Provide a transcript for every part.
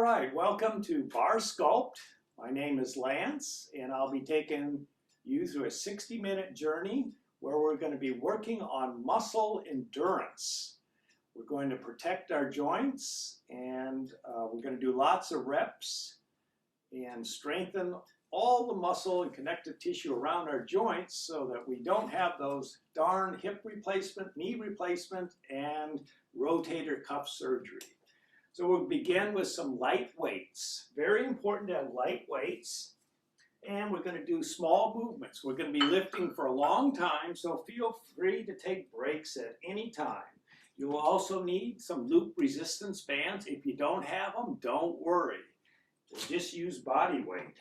right, welcome to Barre Sculpt. My name is Lance, and I'll be taking you through a 60-minute journey where we're going to be working on muscle endurance. We're going to protect our joints, and we're going to do lots of reps and strengthen all the muscle and connective tissue around our joints so that we don't have those darn hip replacement, knee replacement, and rotator cuff surgery. So we'll begin with some light weights. Very important to have light weights. And we're going to do small movements. We're going to be lifting for a long time, so feel free to take breaks at any time. You will also need some loop resistance bands. If you don't have them, don't worry. We'll just use body weight.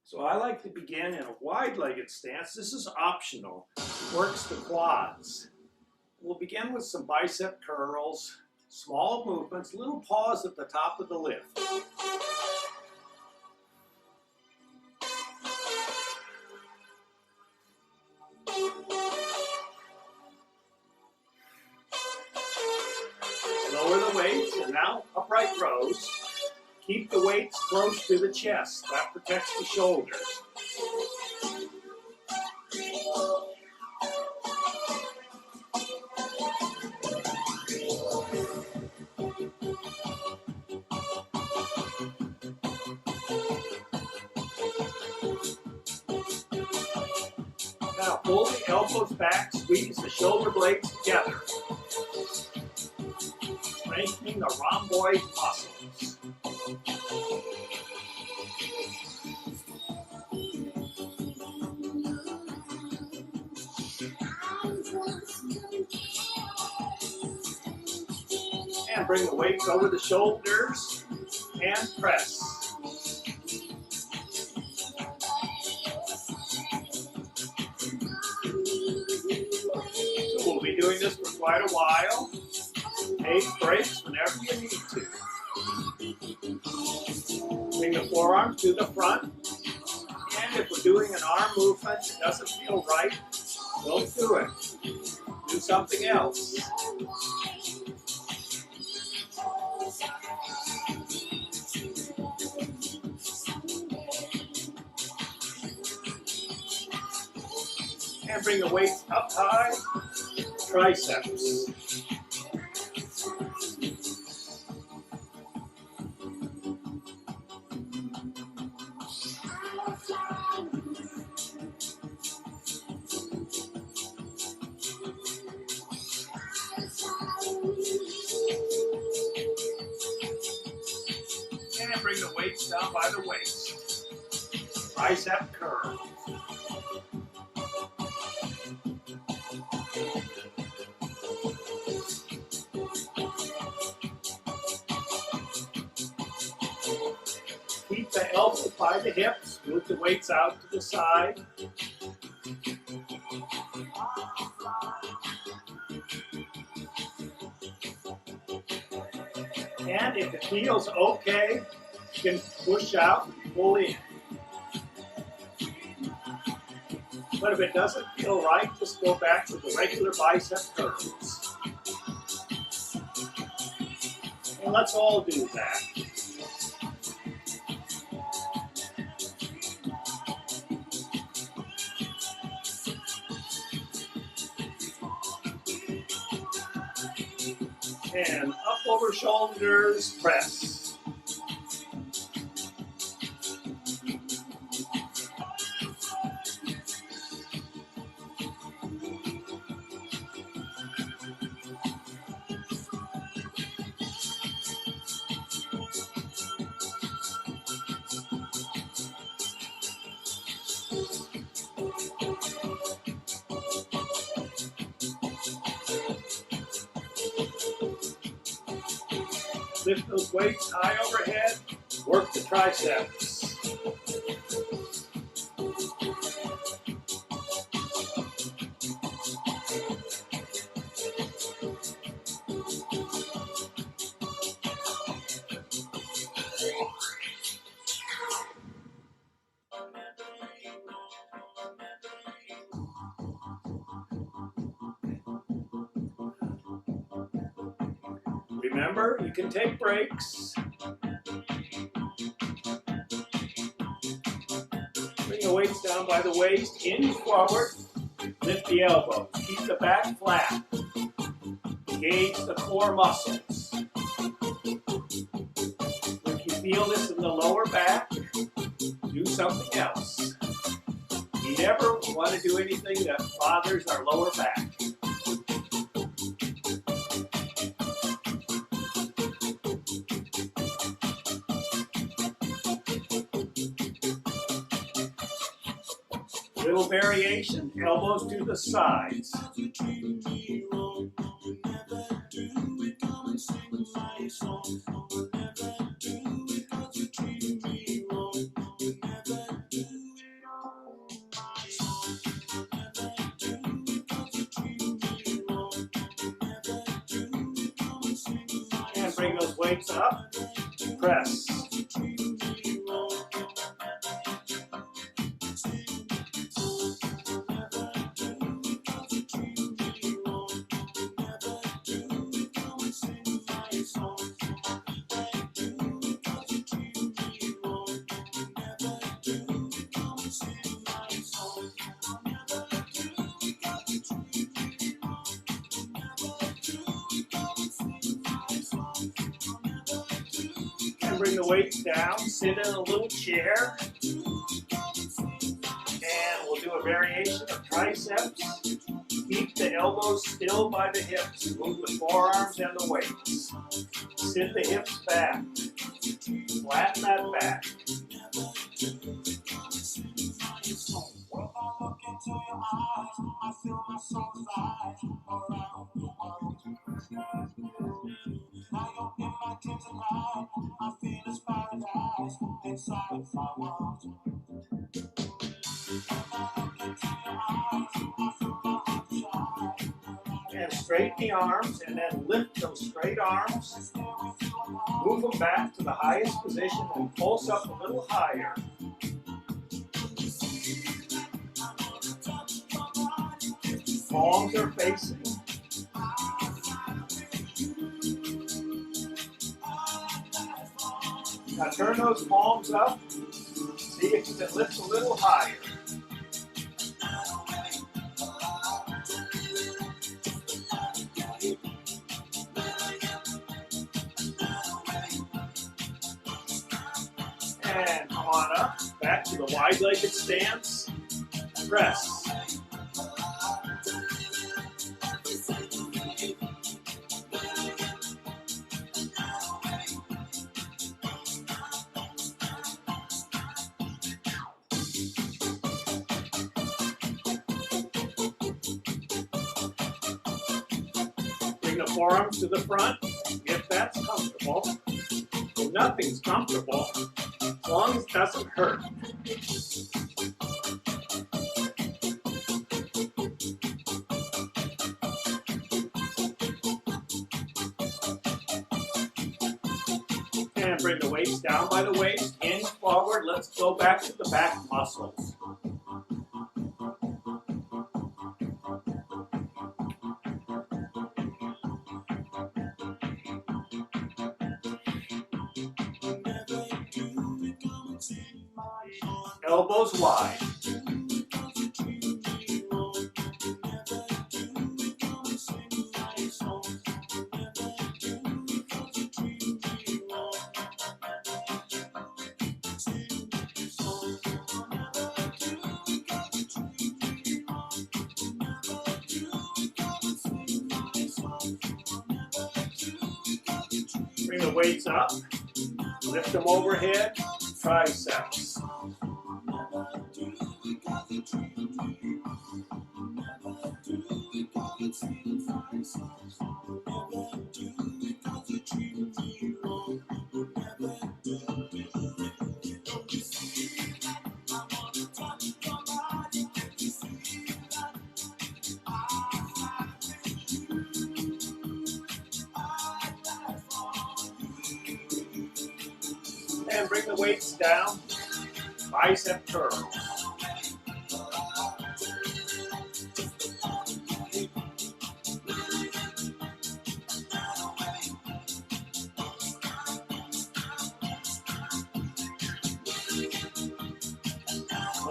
So I like to begin in a wide-legged stance. This is optional. It works the quads. We'll begin with some bicep curls, small movements, little pause at the top of the lift. Lower the weights and now upright rows. Keep the weights close to the chest. That protects the shoulders. Now pull the elbows back, squeeze the shoulder blades together, strengthening the rhomboid muscles. And bring the weights over the shoulders and press. So we'll be doing this for quite a while. Take breaks whenever you need to. Bring the forearms to the front. And if we're doing an arm movement that doesn't feel right, don't do it. Do something else. And bring the weights up high, triceps. And bring the weights down by the waist. Bicep curl. Keep the elbows by the hips, move the weights out to the side. And if it feels okay, you can push out and pull in. But if it doesn't feel right, just go back to the regular bicep curls. And let's all do that. And up over shoulders, press. Lift those weights high overhead, work the triceps. Remember, you can take breaks. Bring the weights down by the waist, hinge forward, lift the elbows, keep the back flat. Engage the core muscles. If you feel this in the lower back, do something else. You never want to do anything that bothers our lower back. Little variation, elbows to the sides. And bring those weights up, press. And bring the weights down, sit in a little chair. And we'll do a variation of triceps. Keep the elbows still by the hips. Move the forearms and the weights. Sit the hips back. Flatten that back. And straighten the arms and then lift those straight arms. Move them back to the highest position and pulse up a little higher. Palms are facing. Now turn those palms up. See if you can lift a little higher. And come on up, back to the wide-legged stance. Press. Bring the forearms to the front, if that's comfortable. If nothing's comfortable, as long as it doesn't hurt. And bring the weights down by the waist, hinge forward. Let's go back to the back muscles. Elbows wide. Bring the weights up. Lift them overhead. Triceps. And bring the weights down. Bicep curls.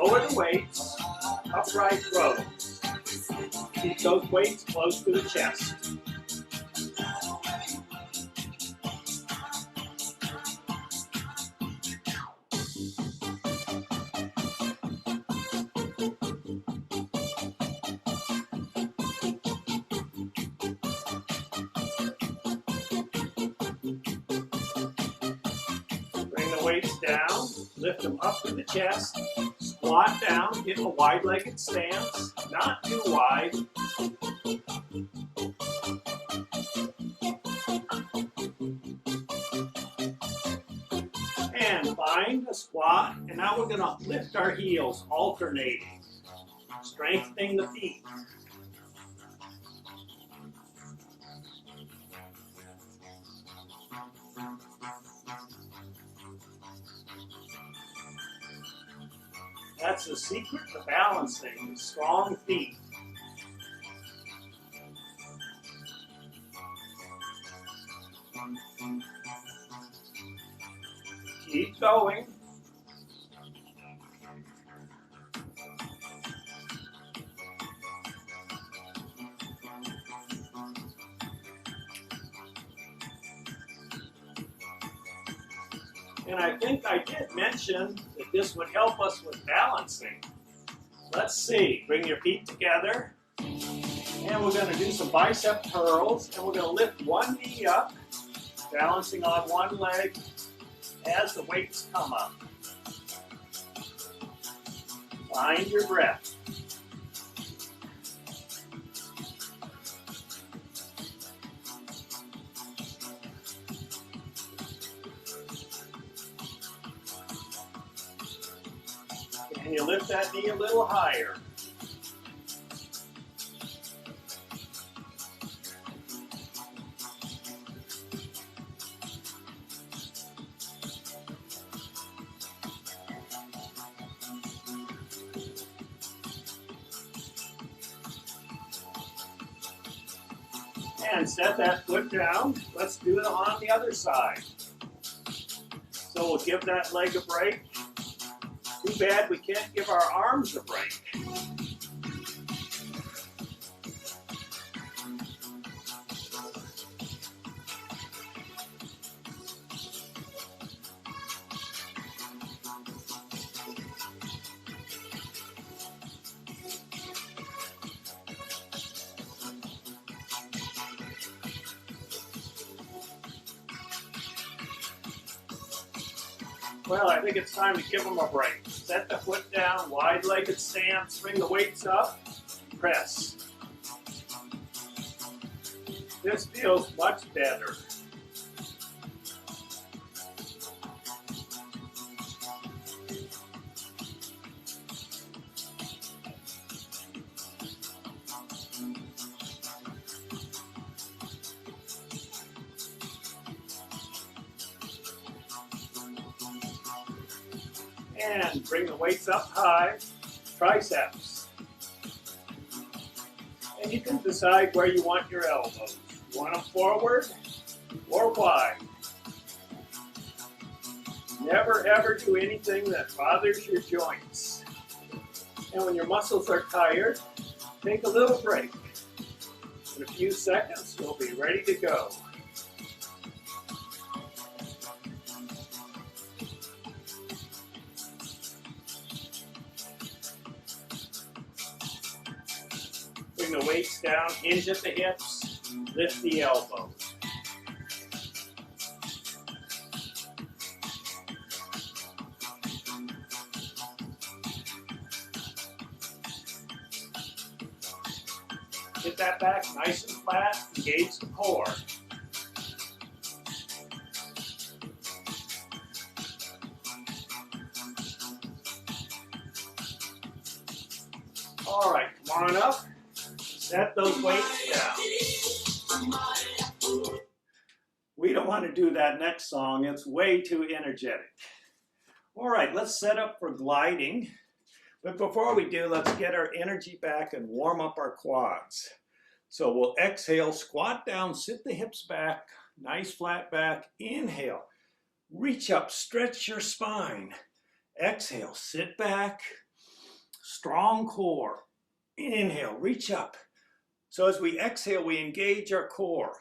lower the weights, upright rows. Keep those weights close to the chest. Bring the weights down, lift them up to the chest, squat down, get a wide-legged stance, not too wide. And find a squat, and now we're gonna lift our heels, alternating, strengthening the feet. That's the secret to balancing, strong feet. Keep going. And I think I did mention that this would help us with balancing. Let's see, bring your feet together. And we're going to do some bicep curls. And we're going to lift one knee up, balancing on one leg as the weights come up. Find your breath. And you lift that knee a little higher. And set that foot down. Let's do it on the other side. So we'll give that leg a break. Too bad we can't give our arms a break. Well, I think it's time to give them a break. Set the foot down, wide-legged stance, bring the weights up, press. This feels much better. And bring the weights up high, triceps. And you can decide where you want your elbows. You want them forward or wide. Never ever do anything that bothers your joints. And when your muscles are tired, take a little break. In a few seconds, you'll be ready to go. Bring the weights down, hinge at the hips, lift the elbows. Get that back nice and flat, engage the core. All right, come on up. Set those weights down. We don't want to do that next song. It's way too energetic. All right, let's set up for gliding. But before we do, let's get our energy back and warm up our quads. So we'll exhale, squat down, sit the hips back, nice flat back. Inhale, reach up, stretch your spine. Exhale, sit back. Strong core. Inhale, reach up. So as we exhale, we engage our core.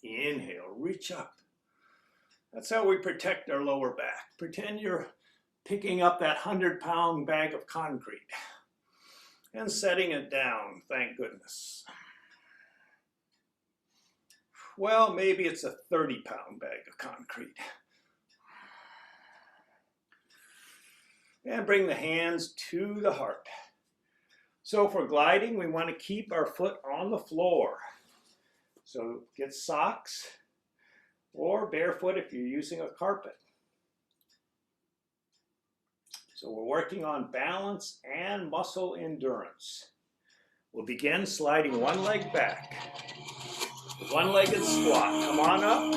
Inhale, reach up. That's how we protect our lower back. Pretend you're picking up that 100-pound bag of concrete and setting it down, thank goodness. Well, maybe it's a 30-pound bag of concrete. And bring the hands to the heart. So for gliding, we want to keep our foot on the floor. So get socks or barefoot if you're using a carpet. So we're working on balance and muscle endurance. We'll begin sliding one leg back. One-legged squat. Come on up.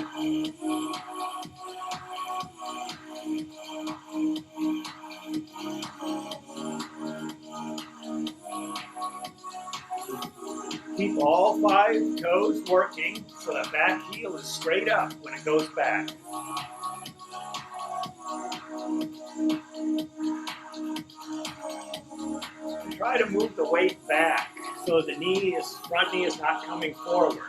Keep all 5 toes working so the back heel is straight up when it goes back. And try to move the weight back so the front knee is not coming forward.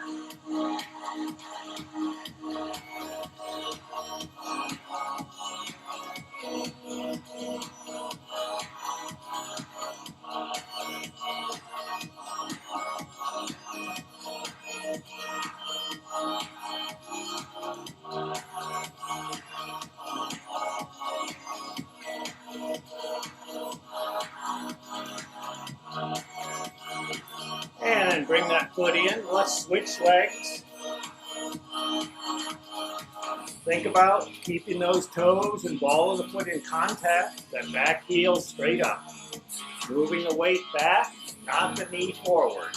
And bring that foot in. Let's switch legs. Think about keeping those toes and ball of the foot in contact, that back heel straight up. Moving the weight back, not the knee forward.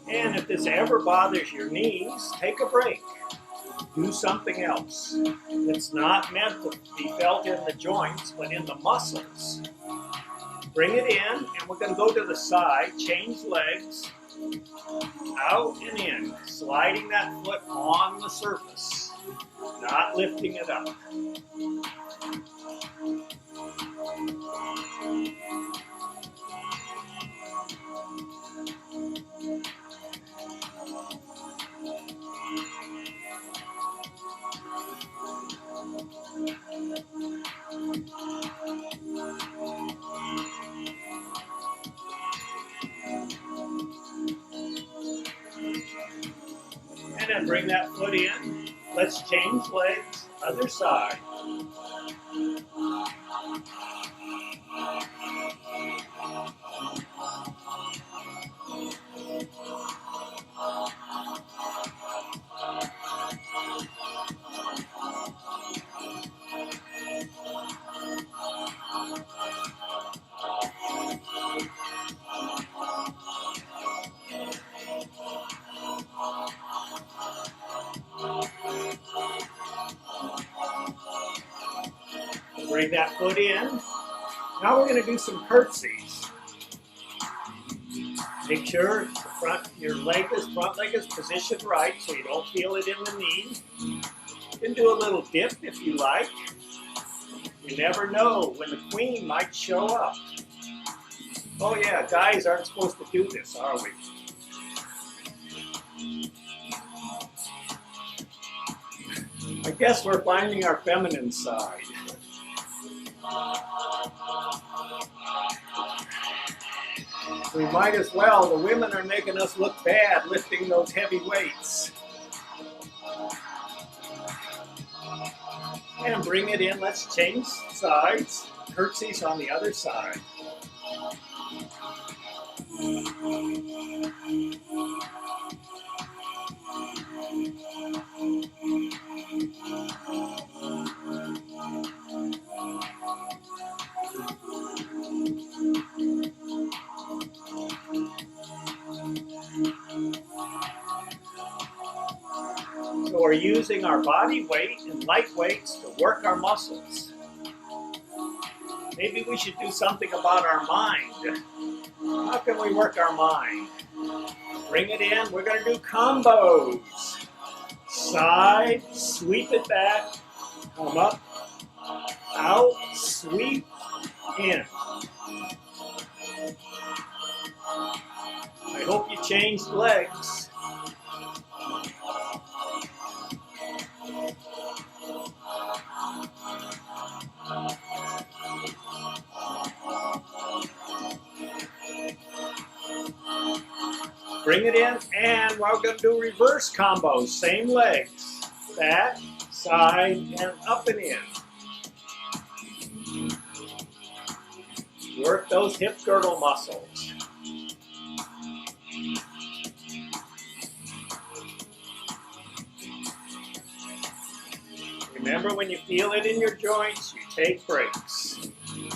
And if this ever bothers your knees, take a break. Do something else. It's not meant to be felt in the joints, but in the muscles. Bring it in, and we're going to go to the side, change legs, out and in, sliding that foot on the surface, not lifting it up. And then bring that foot in. Let's change legs, other side. Bring that foot in. Now we're going to do some curtsies. Make sure your front leg is positioned right so you don't feel it in the knee. You can do a little dip if you like. You never know when the queen might show up. Oh yeah, guys aren't supposed to do this, are we? I guess we're finding our feminine side. We might as well. The women are making us look bad lifting those heavy weights. And bring it in. Let's change sides. Curtsies on the other side. So we're using our body weight and light weights to work our muscles. Maybe we should do something about our mind. How can we work our mind? Bring it in. We're going to do combos. Side, sweep it back, come up, out, sweep, in. I hope you changed legs. Bring it in, and we're going to do reverse combos. Same legs. Back, side, and up and in. Work those hip girdle muscles. Remember, when you feel it in your joints, you take breaks.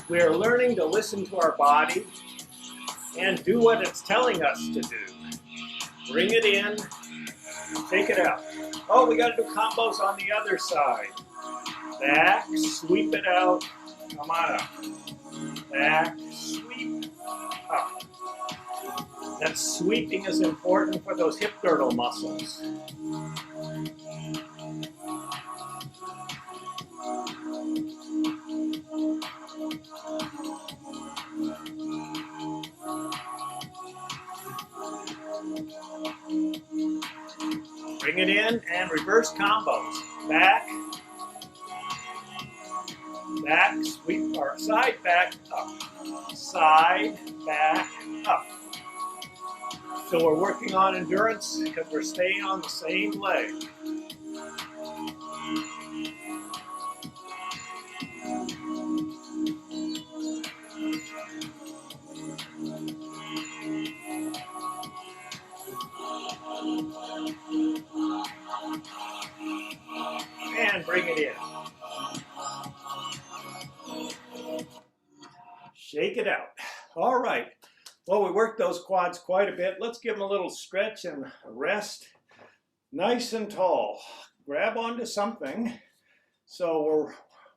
We are learning to listen to our body and do what it's telling us to do. Bring it in, take it out. Oh, we got to do combos on the other side. Back, sweep it out, come on up. Back, sweep, up. That sweeping is important for those hip girdle muscles. Bring it in and reverse combos. Back, back, sweep, or side, back, up. Side, back, up. So we're working on endurance because we're staying on the same leg. And bring it in. Shake it out. All right. Well, we worked those quads quite a bit. Let's give them a little stretch and a rest. Nice and tall. Grab onto something. So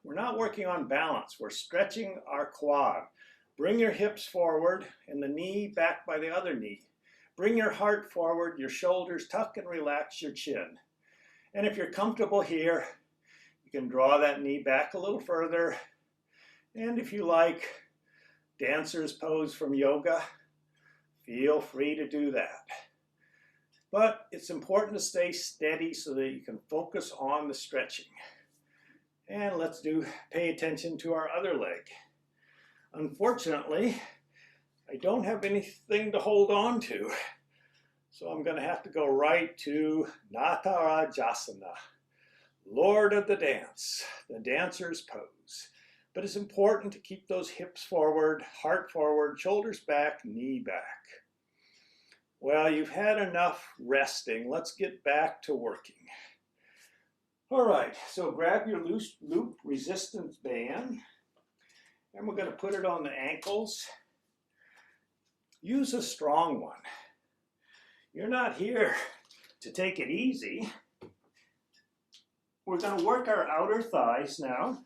we're not working on balance. We're stretching our quad. Bring your hips forward and the knee back by the other knee. Bring your heart forward, your shoulders tuck and relax your chin. And if you're comfortable here, you can draw that knee back a little further. And if you like, dancer's pose from yoga, feel free to do that. But it's important to stay steady so that you can focus on the stretching. And let's pay attention to our other leg. Unfortunately, I don't have anything to hold on to. So I'm going to have to go right to Natarajasana, Lord of the Dance, the dancer's pose. But it's important to keep those hips forward, heart forward, shoulders back, knee back. Well, you've had enough resting. Let's get back to working. All right, so grab your loose loop resistance band, and we're going to put it on the ankles. Use a strong one. You're not here to take it easy. We're going to work our outer thighs now.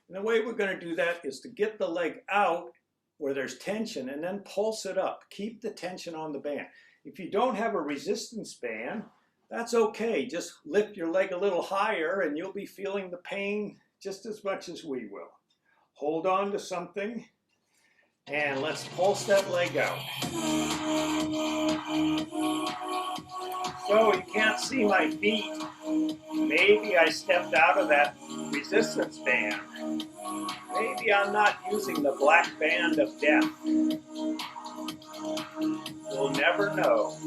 And the way we're going to do that is to get the leg out where there's tension and then pulse it up. Keep the tension on the band. If you don't have a resistance band, that's okay. Just lift your leg a little higher and you'll be feeling the pain just as much as we will. Hold on to something and let's pulse that leg out. So you can't see my feet. Maybe I stepped out of that resistance band. Maybe I'm not using the black band of death. We'll never know.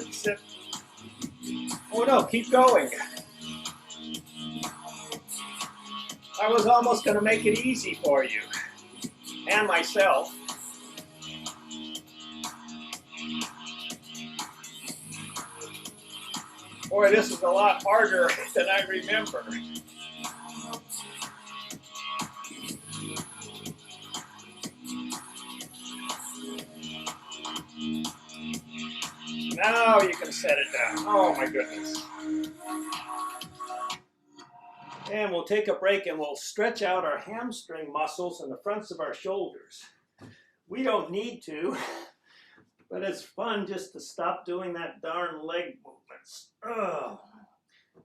and sit. Oh no, keep going. I was almost going to make it easy for you and myself. Boy, this is a lot harder than I remember. Now you can set it down. Oh my goodness. And we'll take a break and we'll stretch out our hamstring muscles in the fronts of our shoulders. We don't need to, but it's fun just to stop doing that darn leg movements. Oh.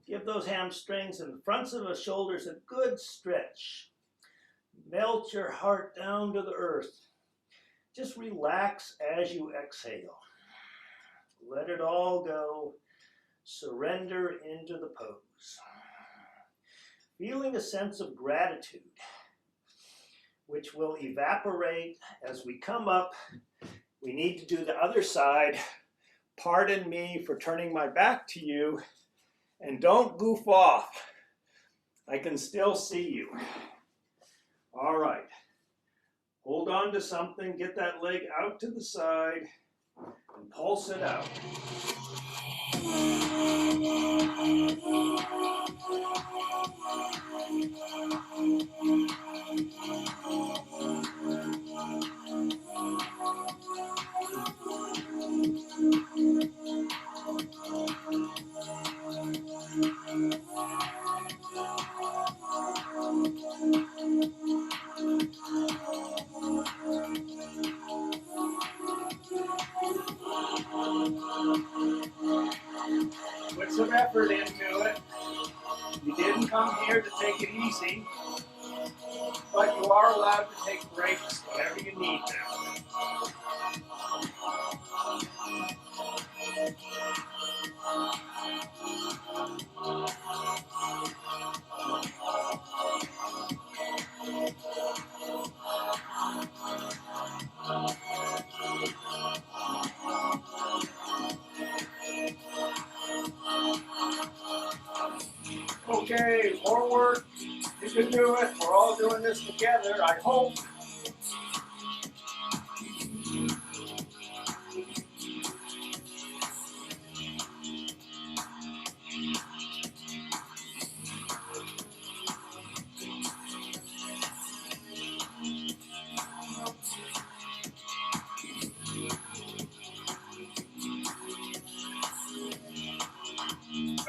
Give those hamstrings and the fronts of the shoulders a good stretch. Melt your heart down to the earth. Just relax as you exhale. Let it all go. Surrender into the pose. Feeling a sense of gratitude, which will evaporate as we come up. We need to do the other side. Pardon me for turning my back to you, and don't goof off. I can still see you. All right. Hold on to something, get that leg out to the side, and pulse it out. Put some effort into it. You didn't come here to take it easy, but you are allowed to take breaks whenever you need them. Okay, forward. You can do it. We're all doing this together, I hope.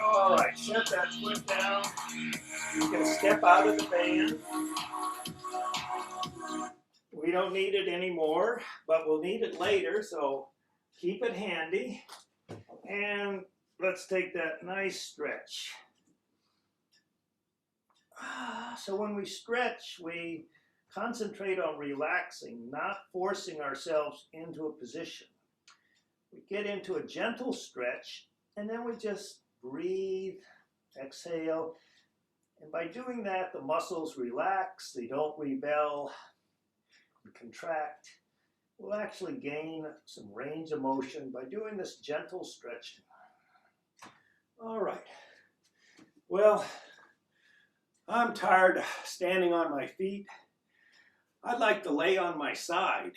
All right, set that foot down. You can step out of the band. We don't need it anymore, but we'll need it later, so keep it handy. And let's take that nice stretch. So when we stretch, we concentrate on relaxing, not forcing ourselves into a position. We get into a gentle stretch, and then we just breathe, exhale. And by doing that, the muscles relax, they don't rebel and contract. We'll actually gain some range of motion by doing this gentle stretching. All right. Well, I'm tired standing on my feet. I'd like to lay on my side.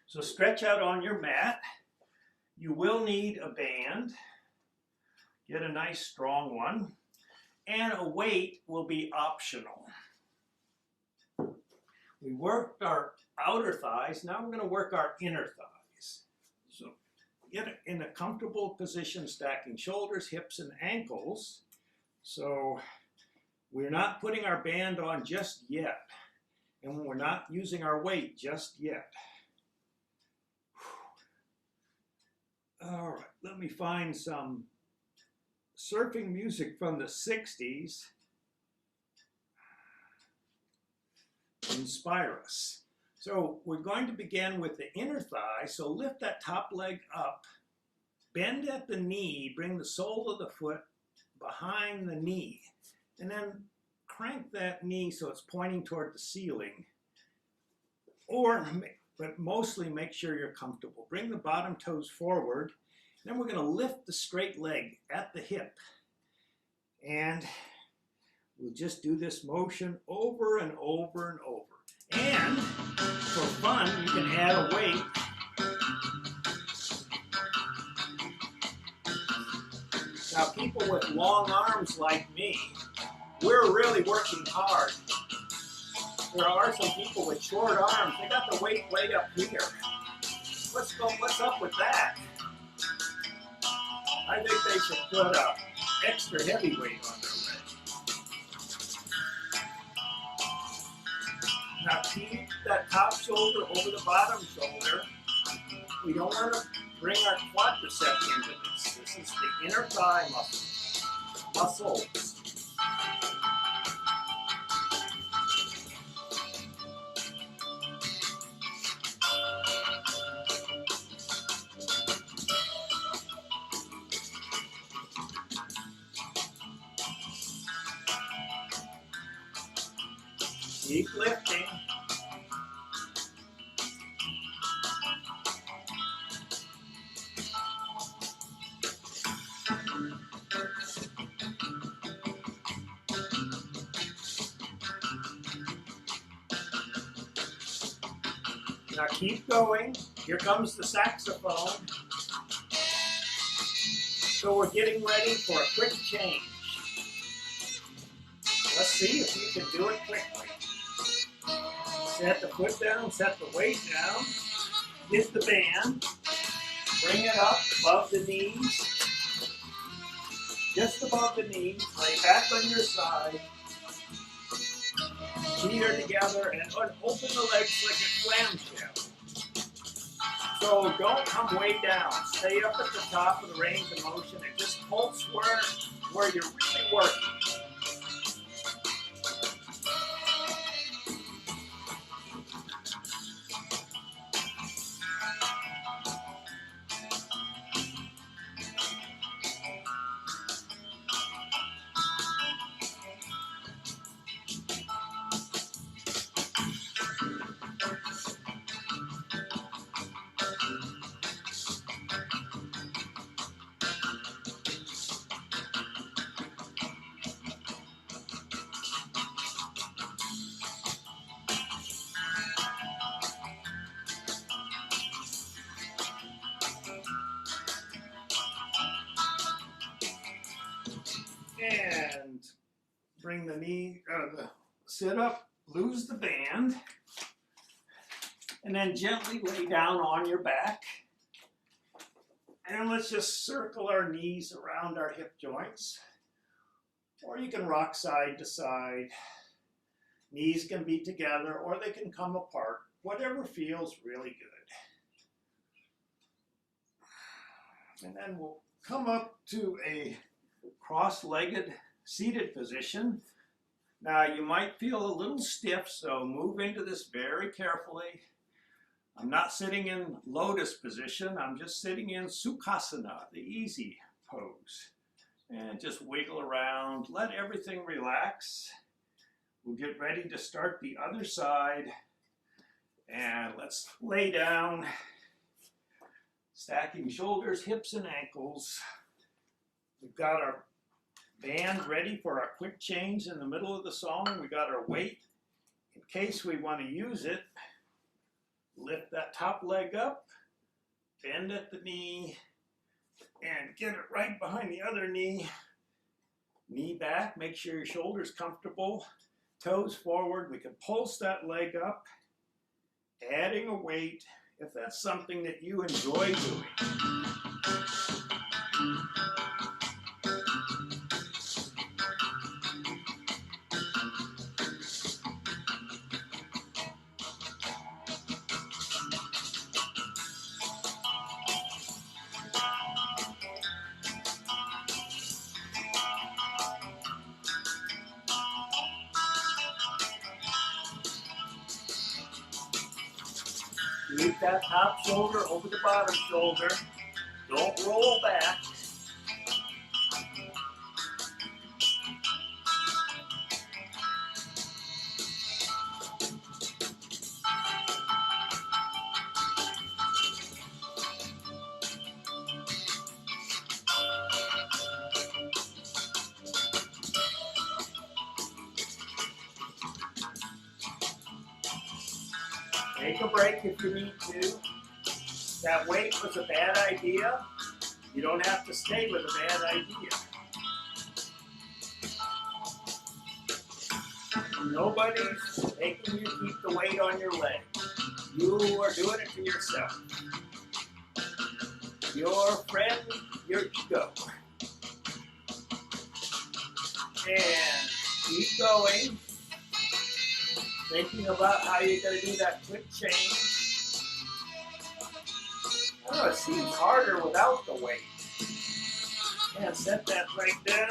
So stretch out on your mat. You will need a band. Get a nice strong one. And a weight will be optional. We worked our outer thighs. Now we're going to work our inner thighs. So get in a comfortable position, stacking shoulders, hips, and ankles. So we're not putting our band on just yet. And we're not using our weight just yet. All right, let me find some surfing music from the 60s. Inspire us. So we're going to begin with the inner thigh. So lift that top leg up, bend at the knee, bring the sole of the foot behind the knee, and then crank that knee so it's pointing toward the ceiling. Or but mostly make sure you're comfortable. Bring the bottom toes forward. Then we're going to lift the straight leg at the hip. And we'll just do this motion over and over and over. And for fun, you can add a weight. Now, people with long arms like me, we're really working hard. There are some people with short arms. They got the weight way up here. What's up with that? I think they should put a extra heavy weight on their leg. Now keep that top shoulder over the bottom shoulder. We don't want to bring our quadricep into this. This is the inner thigh muscles. Keep lifting. Now keep going. Here comes the saxophone. So we're getting ready for a quick change. Let's see if you can do it quickly. Set the foot down, set the weight down, hit the band, bring it up above the knees, just above the knees, lay back on your side, feet are together, and open the legs like a clamshell. So don't come way down, stay up at the top of the range of motion and just pulse where you're really working. And bring the knee, sit up, lose the band, and then gently lay down on your back. And let's just circle our knees around our hip joints. Or you can rock side to side. Knees can be together or they can come apart, whatever feels really good. And then we'll come up to a cross-legged seated position. Now you might feel a little stiff, so move into this very carefully. I'm not sitting in lotus position, I'm just sitting in Sukhasana, the easy pose. And just wiggle around, let everything relax. We'll get ready to start the other side. And let's lay down, stacking shoulders, hips, and ankles. We've got our band ready for our quick change in the middle of the song. We got our weight in case we want to use it. Lift that top leg up, bend at the knee, and get it right behind the other knee. Knee back, make sure your shoulder's comfortable. Toes forward, we can pulse that leg up, adding a weight if that's something that you enjoy doing. Keep that top shoulder over the bottom shoulder. Don't roll back. Take a break if you need to. That weight was a bad idea. You don't have to stay with a bad idea. Nobody's making you keep the weight on your leg. You are doing it to yourself. Your friend, your ego. And keep going. Thinking about how you're going to do that quick change. Oh, it seems harder without the weight. And set that right down.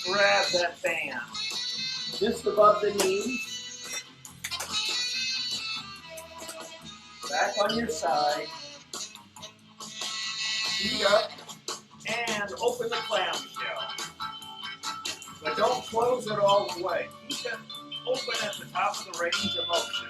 Grab that band. Just above the knees. Back on your side. Feet up. And open the clamshell. But don't close it all the way. Keep it open at the top of the range of motion.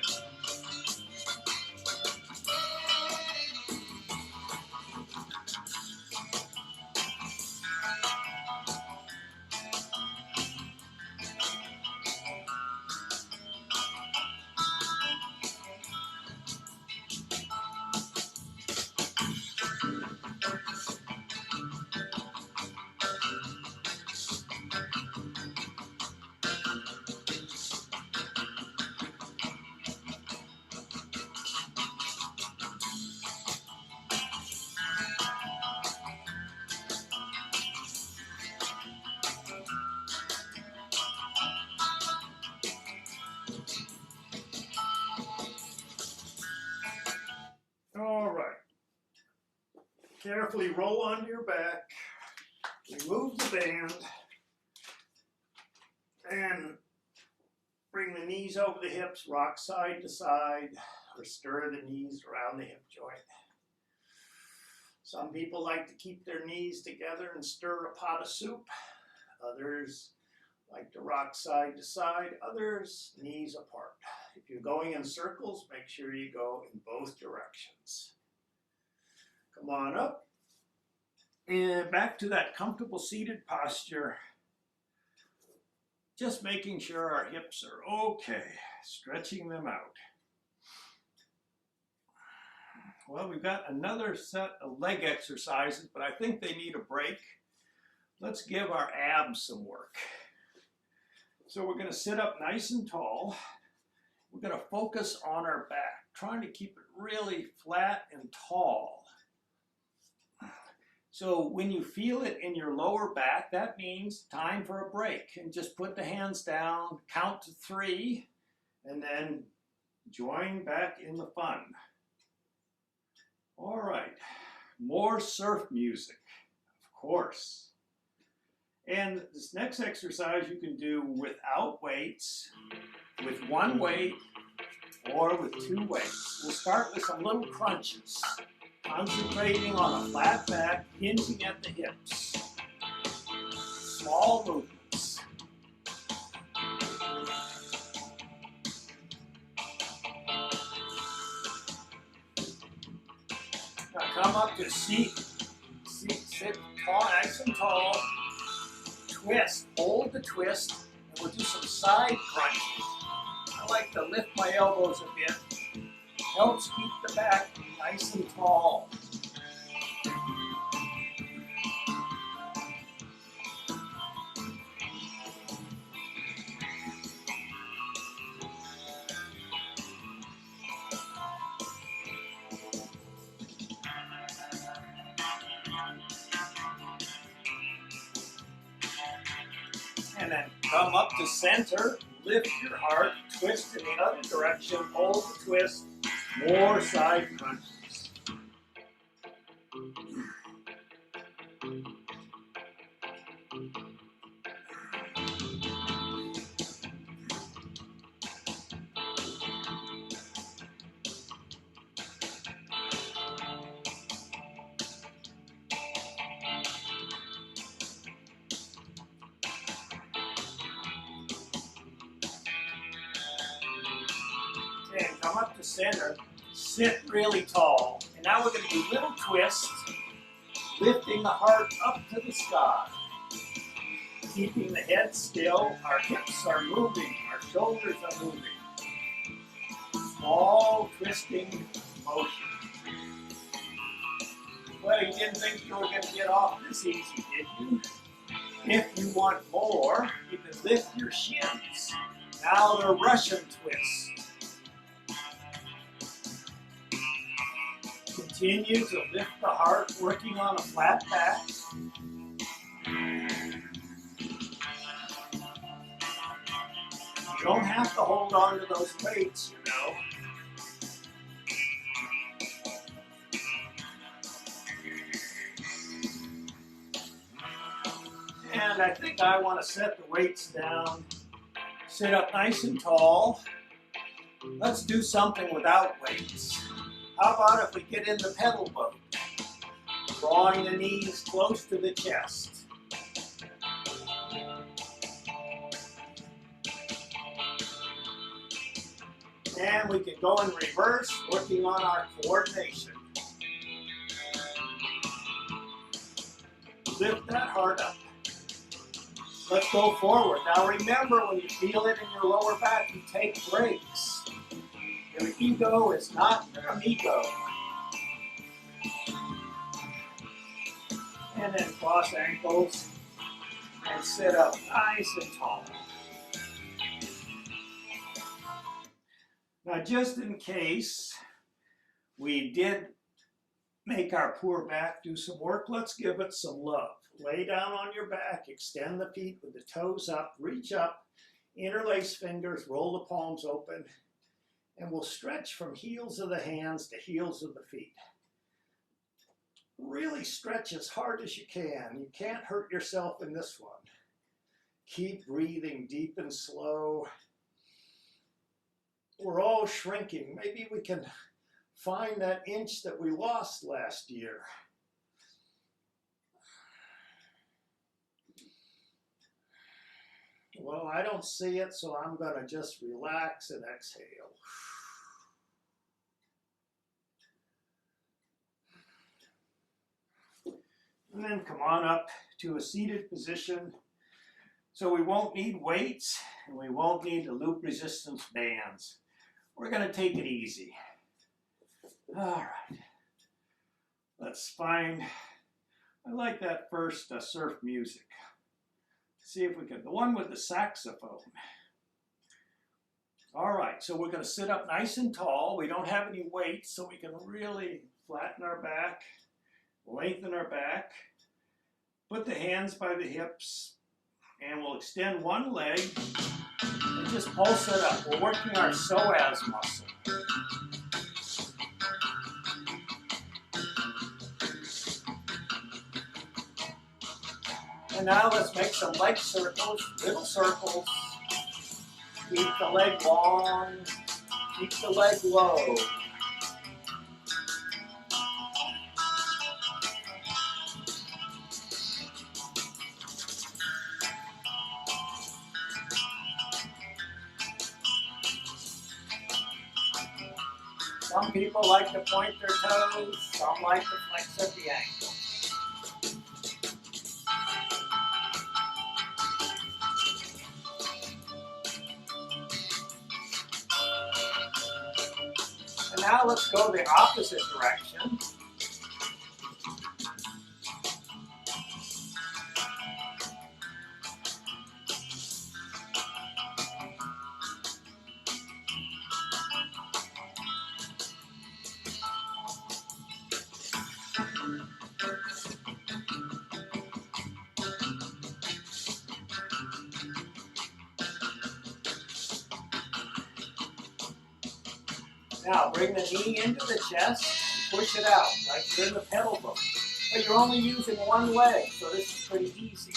All right. Carefully roll onto your back. Remove the band. And bring the knees over the hips, rock side to side, or stir the knees around the hip joint. Some people like to keep their knees together and stir a pot of soup. Others like to rock side to side. Others, knees apart. If you're going in circles, make sure you go in both directions. Come on up. And back to that comfortable seated posture. Just making sure our hips are okay. Stretching them out. Well, we've got another set of leg exercises, but I think they need a break. Let's give our abs some work. So we're going to sit up nice and tall. We're going to focus on our back, trying to keep it really flat and tall. So when you feel it in your lower back, that means time for a break. And just put the hands down, count to 3, and then join back in the fun. All right, more surf music, of course. And this next exercise you can do without weights, with one weight, or with 2 weights. We'll start with some little crunches, concentrating on a flat back, hinging at the hips. Small movements. Now come up to sit tall, nice and tall. Twist, hold the twist, and we'll do some side crunches. I like to lift my elbows a bit. Helps keep the back nice and tall. And then come up to center, lift your heart, twist in the other direction, hold the twist, more side crunches. And come up to center, sit really tall. And now we're going to do little twists, lifting the heart up to the sky. Keeping the head still, our hips are moving, our shoulders are moving. small twisting motion. Well, you didn't think you were going to get off this easy, did you? If you want more, you can lift your shins. Now the Russian twist. Continue to lift the heart, working on a flat back. You don't have to hold on to those weights, you know. And I think I want to set the weights down. Sit up nice and tall. Let's do something without weights. How about if we get in the pedal boat? Drawing the knees close to the chest. And we can go in reverse, working on our coordination. Lift that heart up. Let's go forward. Now remember, when you feel it in your lower back, you take breaks. Your ego is not your amigo. And then cross ankles and sit up nice and tall. Now, just in case we did make our poor back do some work, let's give it some love. Lay down on your back, extend the feet with the toes up, reach up, interlace fingers, roll the palms open, and we'll stretch from heels of the hands to heels of the feet. Really stretch as hard as you can. You can't hurt yourself in this one. Keep breathing deep and slow. We're all shrinking. Maybe we can find that inch that we lost last year. Well, I don't see it, so I'm going to just relax and exhale. And then come on up to a seated position. So we won't need weights, and we won't need the loop resistance bands. We're going to take it easy. All right. Let's find, I like that first surf music. See if we can, the one with the saxophone. All right, so we're going to sit up nice and tall. We don't have any weights, so we can really flatten our back, lengthen our back, put the hands by the hips, and we'll extend one leg and just pulse it up. We're working our psoas muscle. And now let's make some leg circles, little circles. Keep the leg long, keep the leg low. Some people like to point their toes, some like to flex at the ankle. And now let's go the opposite direction. Now bring the knee into the chest and push it out like you're in the pedal boat. But you're only using one leg, so this is pretty easy.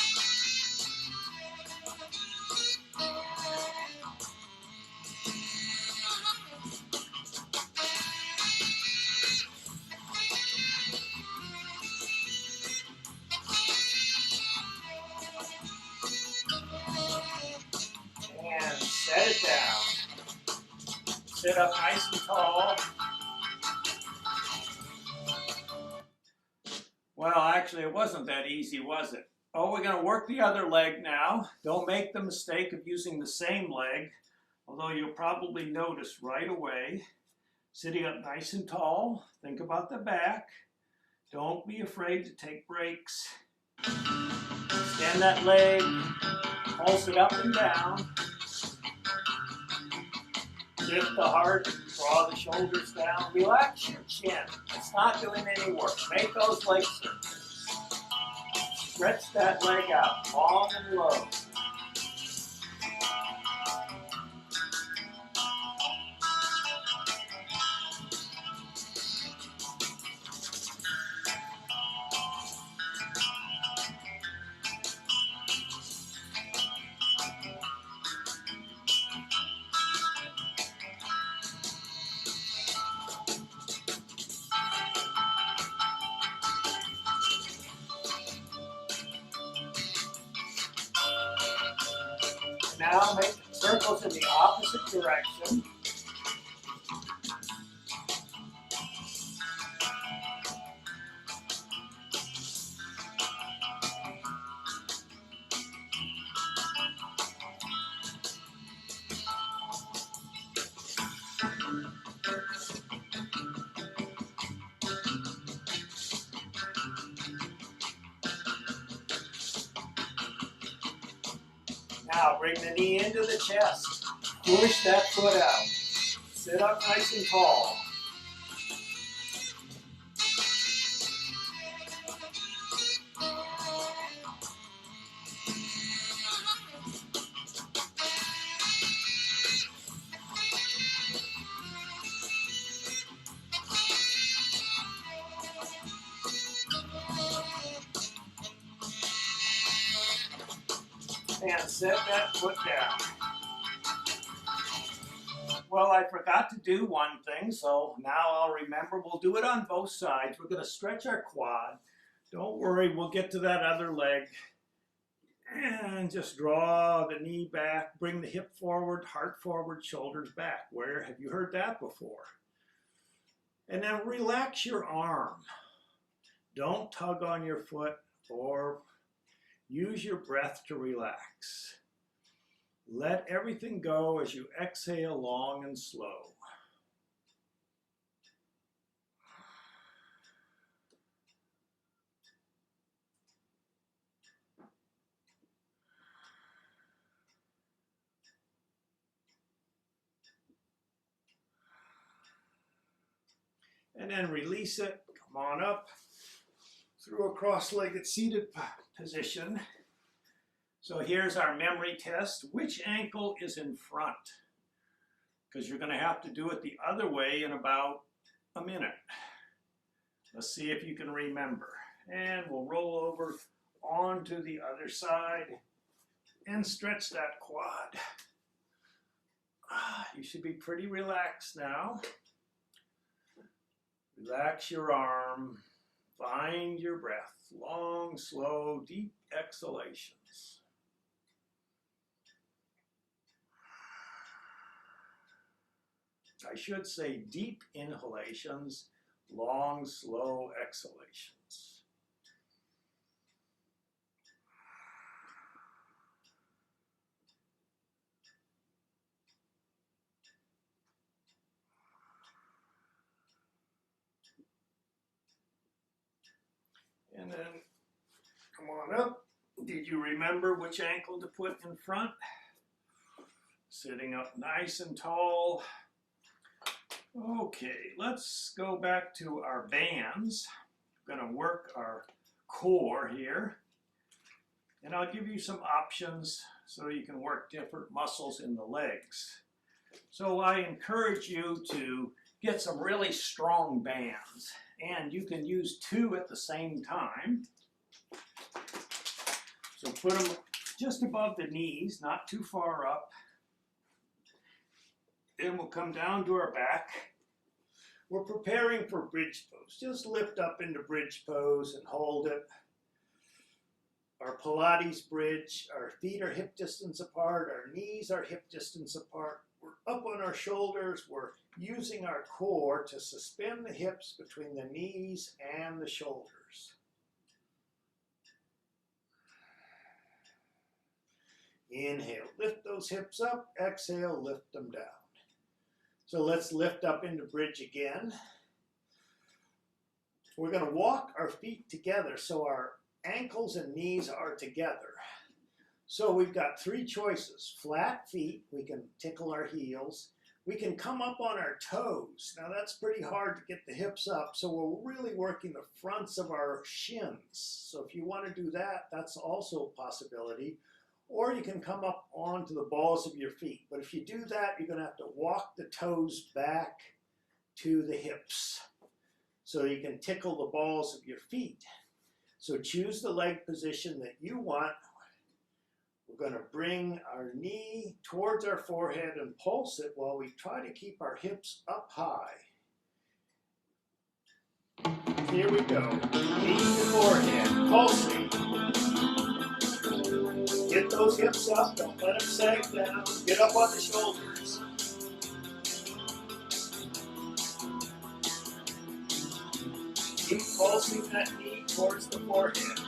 And set it down. Sit up nice and tall. Well, actually, it wasn't that easy, was it? Oh, we're going to work the other leg now. Don't make the mistake of using the same leg, although you'll probably notice right away Sitting up nice and tall, think about the back. Don't be afraid to take breaks. Extend that leg, pulse it up and down. Lift the heart, draw the shoulders down. Relax your chin. It's not doing any work. Make those legs circles. Stretch that leg out, long and low. Now make circles in the opposite direction. Now bring the knee into the chest. Push that foot out. Sit up nice and tall. And set that foot down. Well, I forgot to do one thing, so now I'll remember. We'll do it on both sides. We're going to stretch our quad. Don't worry, we'll get to that other leg. And just draw the knee back, bring the hip forward, heart forward, shoulders back. Where have you heard that before? And then relax your arm. Don't tug on your foot or use your breath to relax. Let everything go as you exhale long and slow. And then release it. Come on up through a cross-legged seated position. So here's our memory test. Which ankle is in front? Because you're going to have to do it the other way in about a minute. Let's see if you can remember. And we'll roll over onto the other side and stretch that quad. You should be pretty relaxed now. Relax your arm. Find your breath. Long, slow, deep exhalations. I should say deep inhalations, long, slow exhalations. And then come on up. Did you remember which ankle to put in front? Sitting up nice and tall. Okay, let's go back to our bands. We're going to work our core here. And I'll give you some options so you can work different muscles in the legs. So I encourage you to get some really strong bands. And you can use two at the same time. So put them just above the knees, not too far up. Then we'll come down to our back. We're preparing for bridge pose. Just lift up into bridge pose and hold it. Our Pilates bridge, our feet are hip distance apart, our knees are hip distance apart. We're up on our shoulders. We're using our core to suspend the hips between the knees and the shoulders. Inhale, lift those hips up. Exhale, lift them down. So let's lift up into bridge again. We're going to walk our feet together so our ankles and knees are together. So we've got three choices. Flat feet, we can tickle our heels. We can come up on our toes. Now that's pretty hard to get the hips up, so we're really working the fronts of our shins. So if you want to do that, that's also a possibility. Or you can come up onto the balls of your feet. But if you do that, you're going to have to walk the toes back to the hips so you can tickle the balls of your feet. So choose the leg position that you want. We're going to bring our knee towards our forehead and pulse it while we try to keep our hips up high. Here we go. Knee to forehead, pulsing. Get those hips up, don't let them sag down. Get up on the shoulders. Keep pulsing that knee towards the forehead.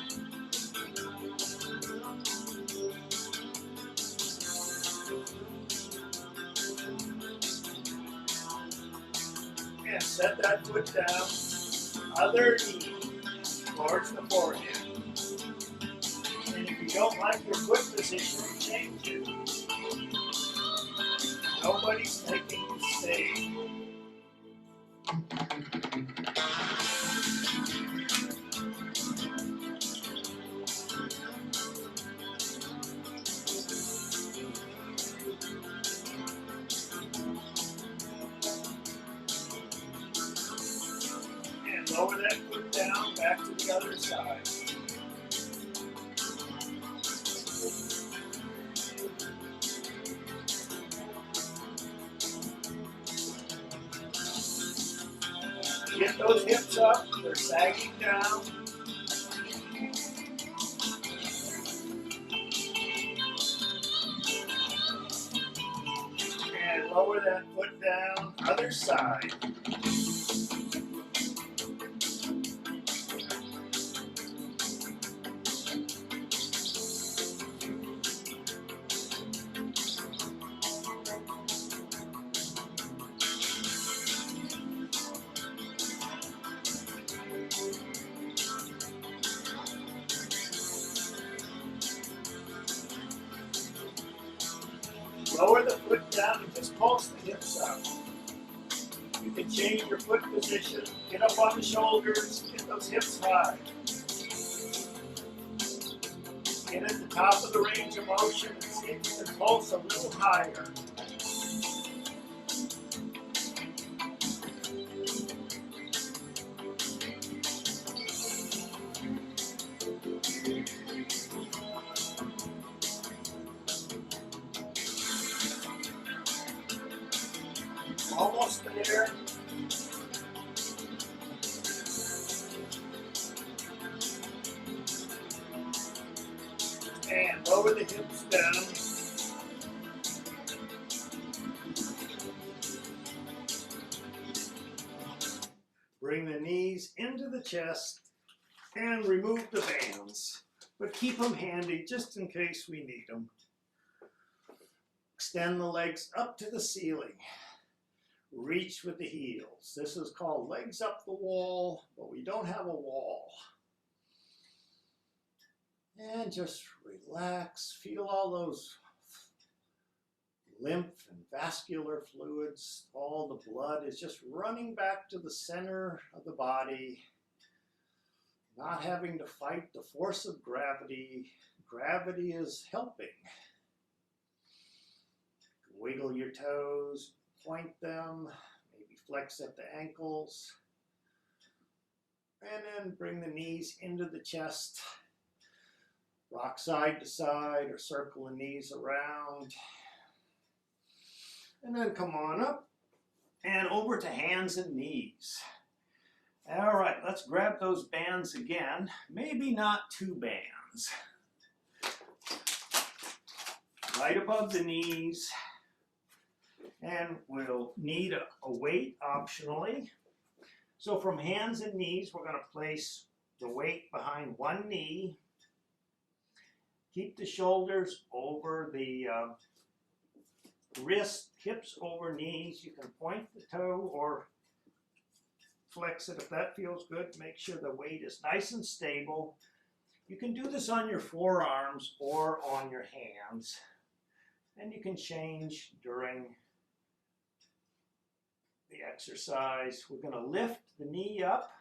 And set that foot down, other knee towards the forehead. And if you don't like your foot position, change it. Nobody's making you stay. And lower that foot down, back to the other side. Get those hips up, they're sagging down. And lower that foot down, other side. Lower the foot down and just pulse the hips up. You can change your foot position, get up on the shoulders, get those hips high. Get at the top of the range of motion and see if you can pulse a little higher. Almost there. And lower the hips down. Bring the knees into the chest and remove the bands, but keep them handy just in case we need them. Extend the legs up to the ceiling. Reach with the heels. This is called legs up the wall, but we don't have a wall. And just relax. Feel all those lymph and vascular fluids. All the blood is just running back to the center of the body. Not having to fight the force of gravity. Gravity is helping. Wiggle your toes. Point them, maybe flex at the ankles, and then bring the knees into the chest. Rock side to side or circle the knees around. And then come on up and over to hands and knees. All right, let's grab those bands again. Maybe not two bands. Right above the knees. And we'll need a weight optionally. So from hands and knees, we're going to place the weight behind one knee. Keep the shoulders over the wrist, hips over knees. You can point the toe or flex it if that feels good. Make sure the weight is nice and stable. You can do this on your forearms or on your hands. And you can change during the exercise. We're going to lift the knee up,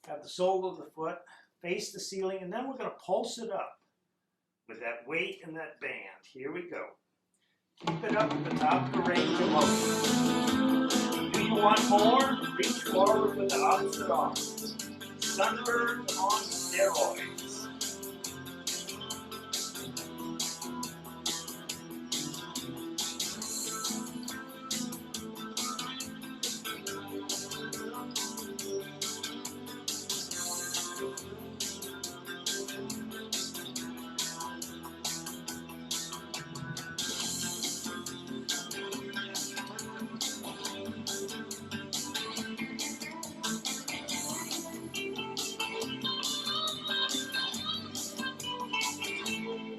have the sole of the foot face the ceiling, and then we're going to pulse it up with that weight and that band. Here we go. Keep it up at the top of the range of motion. Do you want more? Reach forward with the opposite arm. Sunbird on steroids.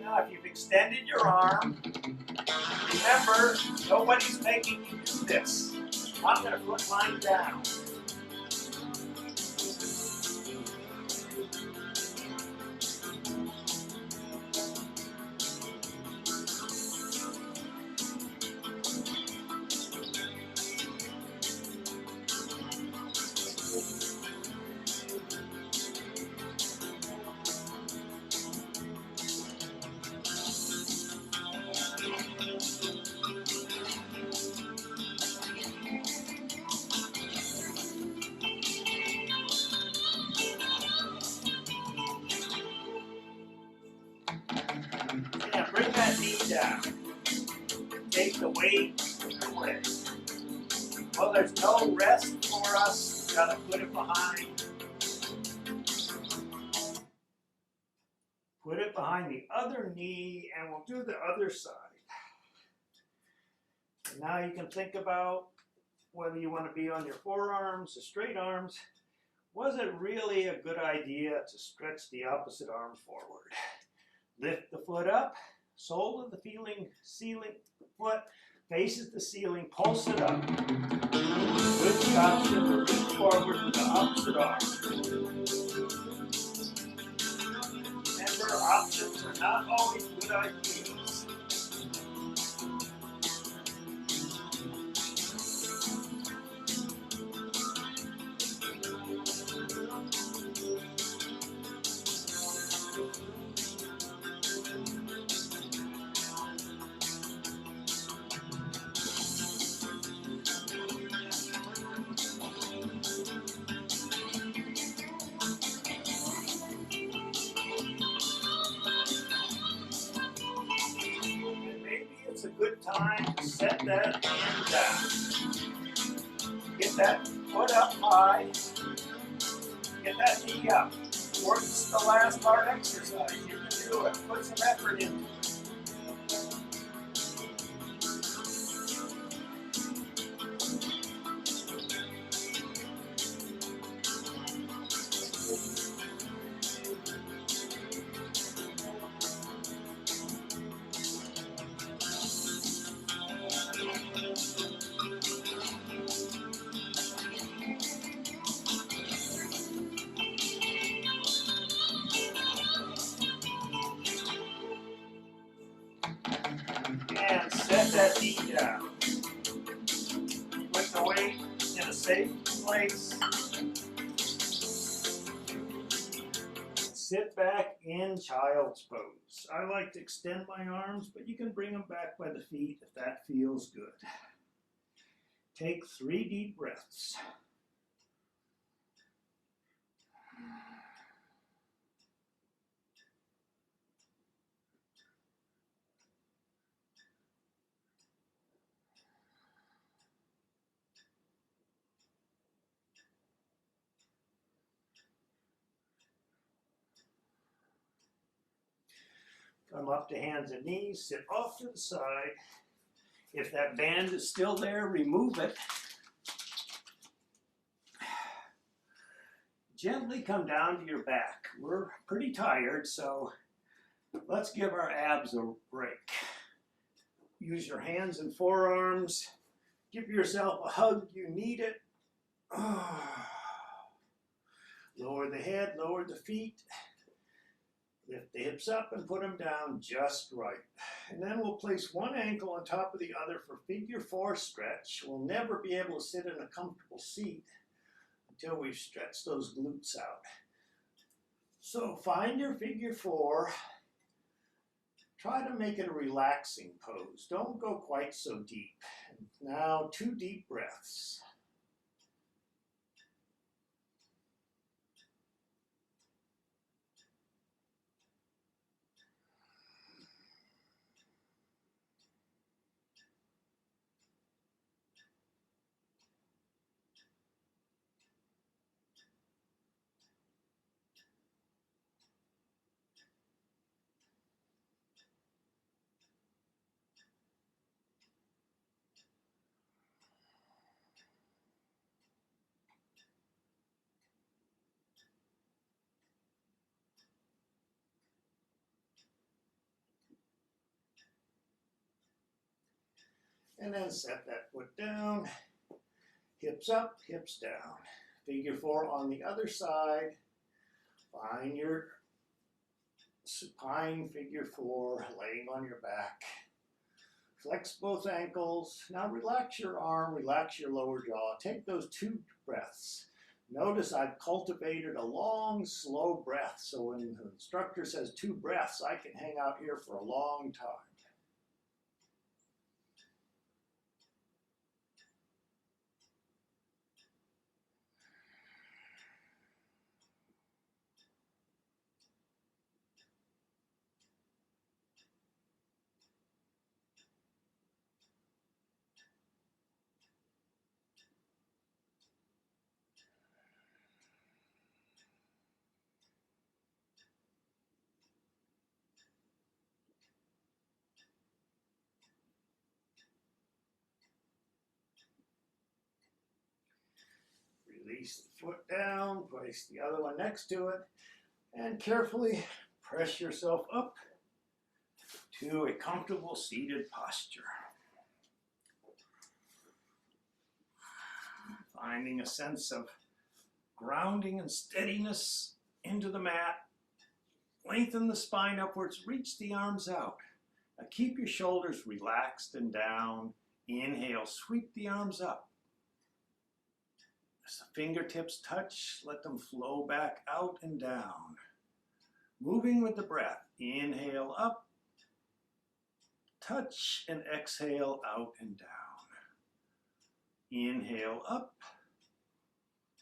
Now, if you've extended your arm, remember, nobody's making you do this. I'm going to put mine down. Yeah, bring that knee down. Take the weight away. Well, there's no rest for us. We've got to put it behind. Put it behind the other knee, and we'll do the other side. And now you can think about whether you want to be on your forearms or straight arms. Was it really a good idea to stretch the opposite arm forward? Lift the foot up, sole of the ceiling foot faces the ceiling, pulse it up. With the option to reach forward with the opposite arm. Remember, options are not always good ideas. A good time to set that hand down. Get that foot up high. Get that knee up. Or this is the last part exercise. You can do it. Put some effort into it. And set that knee down. Put the weight in a safe place. Sit back in child's pose. I like to extend my arms, but you can bring them back by the feet if that feels good. Take 3 deep breaths. Come up to hands and knees, sit off to the side. If that band is still there, remove it. Gently come down to your back. We're pretty tired, so let's give our abs a break. Use your hands and forearms. Give yourself a hug. You need it. Lower the head, lower the feet. Lift the hips up and put them down just right. And then we'll place one ankle on top of the other for figure 4 stretch. We'll never be able to sit in a comfortable seat until we've stretched those glutes out. So find your figure 4. Try to make it a relaxing pose. Don't go quite so deep. And now 2 deep breaths. And then set that foot down, hips up, hips down. Figure 4 on the other side. Find your supine figure 4, laying on your back. Flex both ankles. Now relax your arm, relax your lower jaw. Take those 2 breaths. Notice I've cultivated a long, slow breath, so when the instructor says 2 breaths, I can hang out here for a long time. Release the foot down, place the other one next to it, and carefully press yourself up to a comfortable seated posture. Finding a sense of grounding and steadiness into the mat. Lengthen the spine upwards, reach the arms out. Now keep your shoulders relaxed and down. Inhale, sweep the arms up. As the fingertips touch, let them flow back out and down. Moving with the breath. Inhale up, touch, and exhale out and down. Inhale up,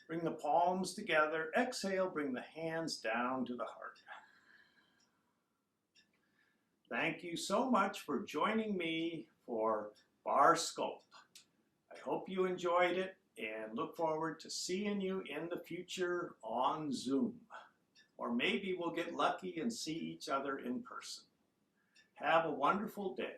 bring the palms together. Exhale, bring the hands down to the heart. Thank you so much for joining me for Barre Sculpt. I hope you enjoyed it and look forward to seeing you in the future on Zoom. Or maybe we'll get lucky and see each other in person. Have a wonderful day.